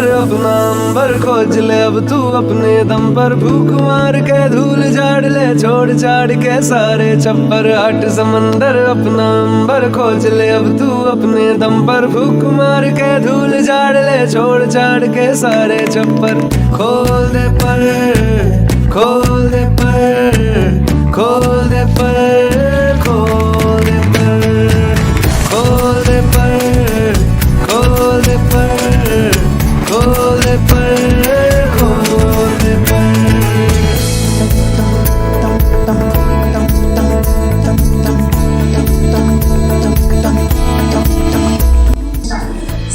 अपना अंबर खोज ले अब तू अपने दम पर, भूख मार के धूल झाड़ ले, छोड़ छाड़ के सारे छप्पर, हट समंदर अपना अंबर खोज ले अब तू अपने दम पर, भूख मार के धूल झाड़ ले, छोड़ छाड़ के सारे छप्पर। खोल दे पर, खोल दे पर, खोल दे पर, खोल दे पर, खोल दे पर, खोल दे पर, खोल दे पर, खोल दे पर।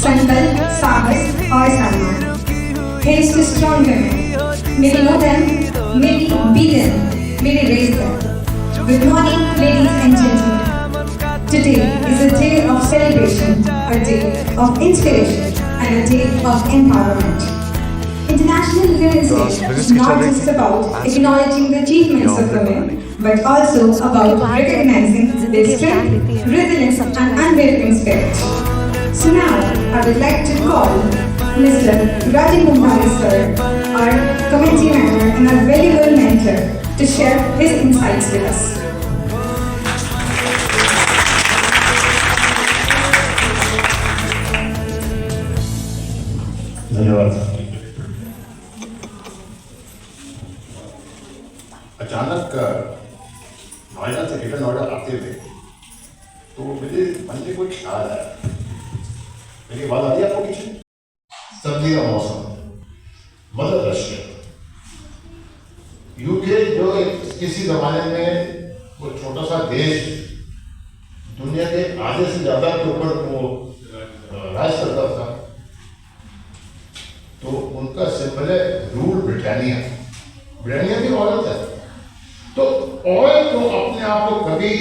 संकल्प, साहस और सम्मान। Here's to strong women. May we know them, may we be them, may we raise them. Good morning, ladies and gentlemen. Today is a day of celebration, a day of inspiration, and a day of empowerment. International Women's Day is not just about acknowledging the achievements of women, but also about recognizing their strength, resilience, and unwavering spirit. So now, I would like to call Mr. Rajan Mumbhani sir, our committee member and our valuable mentor, to share his insights with us. धन्यवाद। अचानक नोएडा से return order आते थे तो मुझे मन में कोई ख्याल आया, मेरी बात आती है आपको पीछे? सर्दी का मौसम, मदर रशिया, यूके जो किसी जमाने में वो छोटा सा देश दुनिया के आधे से ज्यादा के ऊपर वो राज करता था, तो उनका सिंबल है रूल ब्रिटानिया। ब्रिटानिया की औरत है, तो औरत को अपने आप को कभी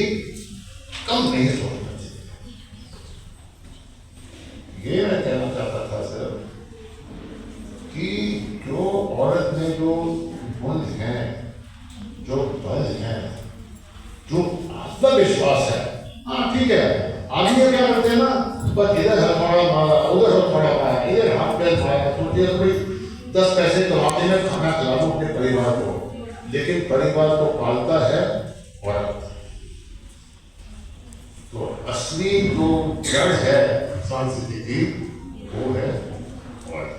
कम नहीं सोचना चाहिए। ये मैं कहना चाहता था सर कि जो औरत में जो गुण हैं, जो बल हैं, जो आत्मविश्वास है, हाँ ठीक है, आदमी क्या करते हैं ना, बस इधर हथौड़ा मारा, उधर हथौड़ा मारा, इधर हाथ पैर मारा, तो कोई 10 पैसे कमाते में खाना खिला दो अपने परिवार को, लेकिन परिवार को पालता है औरत। तो असली जो जड़ है संस्कृति की वो है औरत।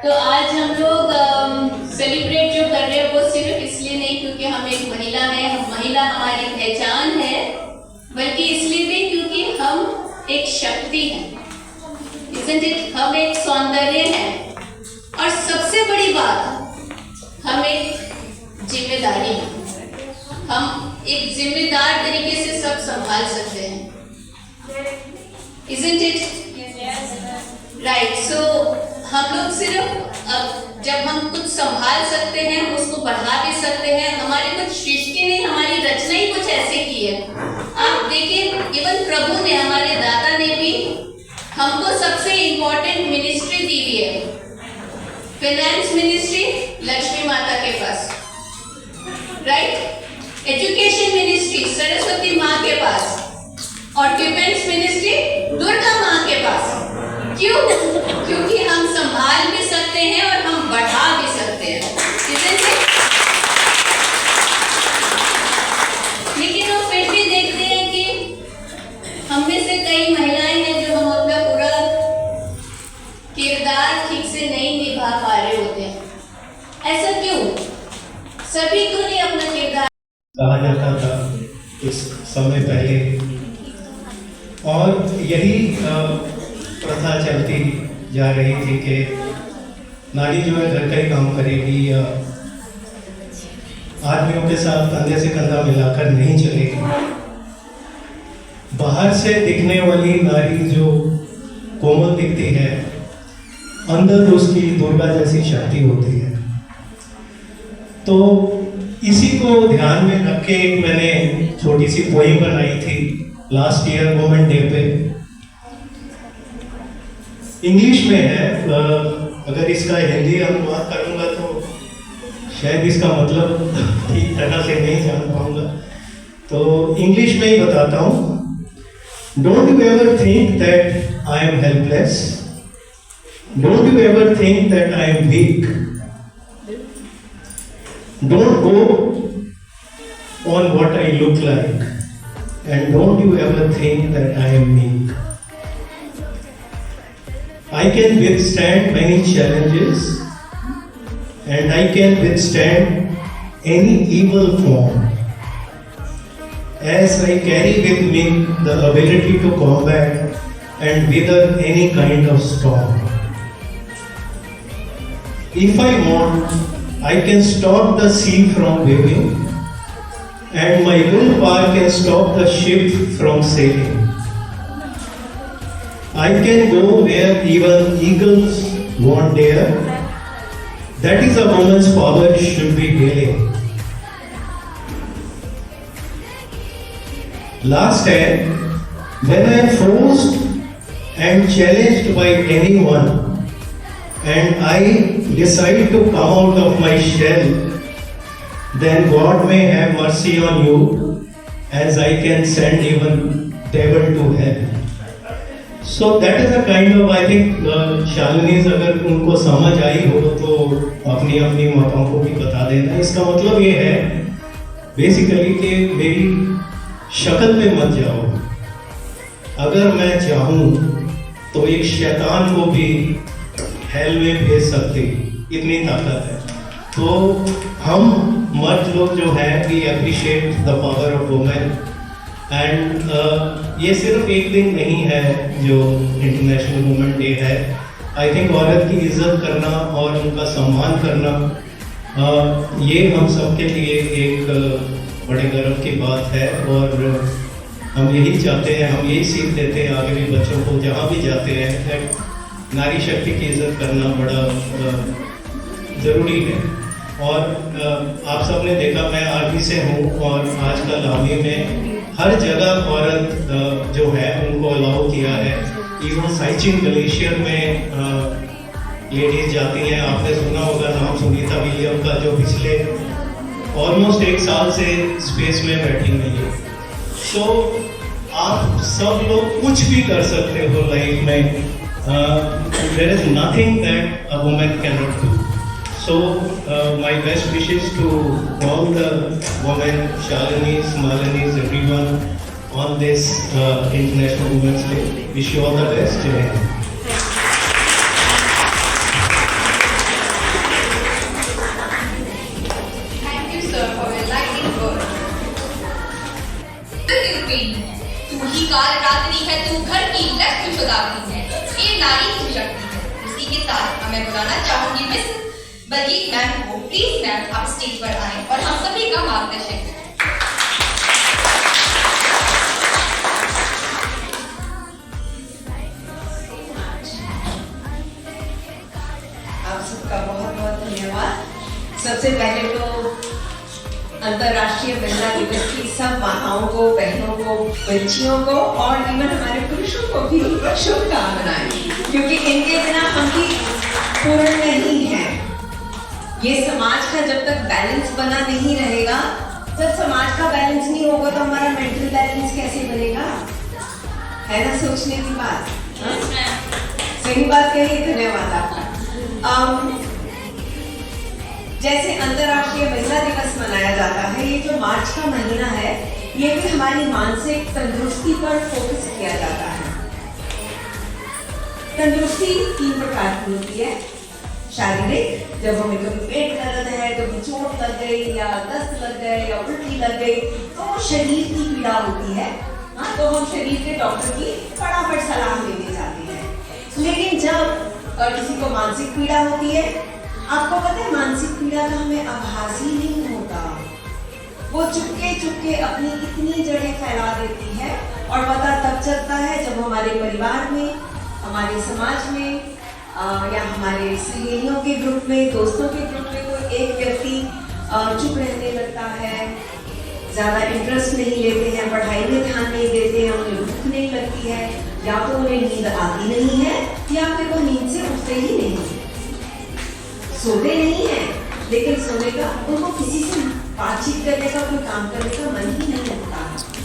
तो आज हम लोग सेलिब्रेट जो कर रहे हैं वो सिर्फ इसलिए नहीं क्योंकि हम एक महिला है, महिला हमारी पहचान है, बल्कि इसलिए भी क्योंकि हम एक शक्ति हैं, isn't it? हम एक सौंदर्य हैं, और सबसे बड़ी बात हम एक जिम्मेदारी हैं। हम एक जिम्मेदार तरीके से सब संभाल सकते हैं, isn't it? राइट। सो हम लोग सिर्फ जब हम कुछ संभाल सकते हैं, हम उसको बढ़ा भी सकते हैं। हमारी कुछ सृष्टि ने, हमारी रचना ही कुछ ऐसे की है। आप देखिए, इवन प्रभु ने, हमारे दाता ने भी हमको सबसे इम्पोर्टेंट मिनिस्ट्री दी हुई है। फाइनेंस मिनिस्ट्री लक्ष्मी माता के पास, राइट। एजुकेशन मिनिस्ट्री सरस्वती माँ के पास, और डिफेंस मिनिस्ट्री दुर्गा माँ के पास। क्यों? क्योंकि हम संभाल भी सकते हैं और हम बढ़ा भी सकते हैं, लेकिन वो फिर भी देखते हैं कि हम में से कई महिलाएं हैं जो हम अपना पूरा किरदार ठीक से नहीं निभा पा रहे होते हैं। ऐसा क्यों? सभी को नहीं अपना किरदार कहा जाता था इस समय पहले, और यही प्रथा चलती जा रही थी कि नारी जो है घर का ही काम करेगी या आदमियों के साथ कंधे से कंधा मिलाकर नहीं चलेगी। बाहर से दिखने वाली नारी जो कोमल दिखती है, अंदर उसकी दुर्गा जैसी शक्ति होती है। तो इसी को ध्यान में रख के मैंने छोटी सी पोएम बनाई थी लास्ट ईयर वुमेन डे पे। इंग्लिश में है, अगर इसका हिंदी अनुवाद करूंगा तो शायद इसका मतलब ठीक तरह से नहीं जान पाऊंगा, तो इंग्लिश में ही बताता हूँ। Don't you ever think that I am helpless, don't you ever think that I am weak, don't go on what I look like, and don't you ever think that I am weak. I can withstand many challenges and I can withstand any evil form, as I carry with me the ability to combat and weather any kind of storm. If I want, I can stop the sea from waving, and my willpower can stop the ship from sailing. I can go where even eagles won't dare. That is a woman's power should be daily. Last time, when I am forced and challenged by anyone, and I decide to come out of my shell, then God may have mercy on you, as I can send even devil to hell. So that is a kind of, I think, Shalini's अगर उनको समझ आई हो तो अपनी अपनी माताओं को भी बता देना। इसका मतलब ये है बेसिकली कि मेरी शक्ल पे मत जाओ। अगर मैं चाहूँ तो एक शैतान को भी हेल में भेज सकती, इतनी ताकत है। तो हम मर्द लोग जो है we appreciate the power of women, and ये सिर्फ एक दिन नहीं है जो इंटरनेशनल वुमेन डे है। आई थिंक औरत की इज्जत करना और उनका सम्मान करना ये हम सबके लिए एक बड़े गर्व की बात है, और हम यही चाहते हैं, हम यही सीख देते हैं आगे भी बच्चों को जहाँ भी जाते हैं कि नारी शक्ति की इज्जत करना बड़ा ज़रूरी है। और आप सबने देखा मैं आर्मी से हूँ, और आजकल आर्मी में हर जगह औरत जो है उनको अलाउ किया है। इवन साइचिन ग्लेशियर में लेडीज जाती हैं। आपने सुना होगा नाम सुनीता विलियम का, जो पिछले ऑलमोस्ट 1 साल से स्पेस में बैठी हुई है। सो आप सब लोग कुछ भी कर सकते हो लाइफ में। There is nothing that a woman can not do. So my best wishes to all the women, Shalinis, Malinis, everyone on this International Women's Day. Wish you all the best. Jai Hind. Thank you, sir, for enlightening word. तू ही काल रात्रि है, तू घर की लक्ष्मी सुधारती है, ये नारी की शक्ति है। इसी के साथ मैं बुलाना चाहूंगी मिस बलजीत मैम को। प्लीज मैम आप स्टेज पर आए और हम सभी का मार्गदर्शन करें। आप सबका बहुत बहुत धन्यवाद। सबसे पहले तो अंतर्राष्ट्रीय महिला दिवस की सब माताओं को, बहनों को, बच्चियों को और इवन हमारे पुरुषों को भी शुभकामनाएं, क्योंकि इनके बिना हम भी पूर्ण नहीं है। ये समाज का जब तक बैलेंस बना नहीं रहेगा, जब समाज का बैलेंस नहीं होगा तो हमारा मेंटल बैलेंस कैसे बनेगा? है ना सोचने की बात? सही बात कही, धन्यवाद आपका। जैसे अंतर्राष्ट्रीय महिला दिवस मनाया जाता है, ये जो मार्च का महीना है, ये भी हमारी मानसिक तंदुरुस्ती पर फोकस किया जाता है। तंदुरुस्ती 3 प्रकार की होती है। शारीरिक, जब हमें कभी पेट दर्द है, कभी चोट लग गई या दस्त लग गए या उल्टी लग गई, तो शरीर की पीड़ा होती है। हाँ, तो हम शरीर के डॉक्टर की फटाफट सलाह लेने जाते हैं। लेकिन जब किसी को मानसिक पीड़ा होती है, आपको पता है मानसिक पीड़ा का हमें आभास ही नहीं होता। वो चुपके चुपके अपनी इतनी जड़ें फैला देती है, और पता तब चलता है जब हमारे परिवार में, हमारे समाज में या हमारे सहेलियों के ग्रुप में, दोस्तों के ग्रुप में कोई एक व्यक्ति चुप रहने लगता है, ज़्यादा इंटरेस्ट नहीं लेते हैं, पढ़ाई में ध्यान नहीं देते हैं, उन्हें भूख नहीं लगती है, या तो उन्हें नींद आती नहीं है, या फिर वो नींद से उठते ही नहीं, सोते नहीं है, लेकिन सोने का उनको किसी से बातचीत करने का, कोई काम करने का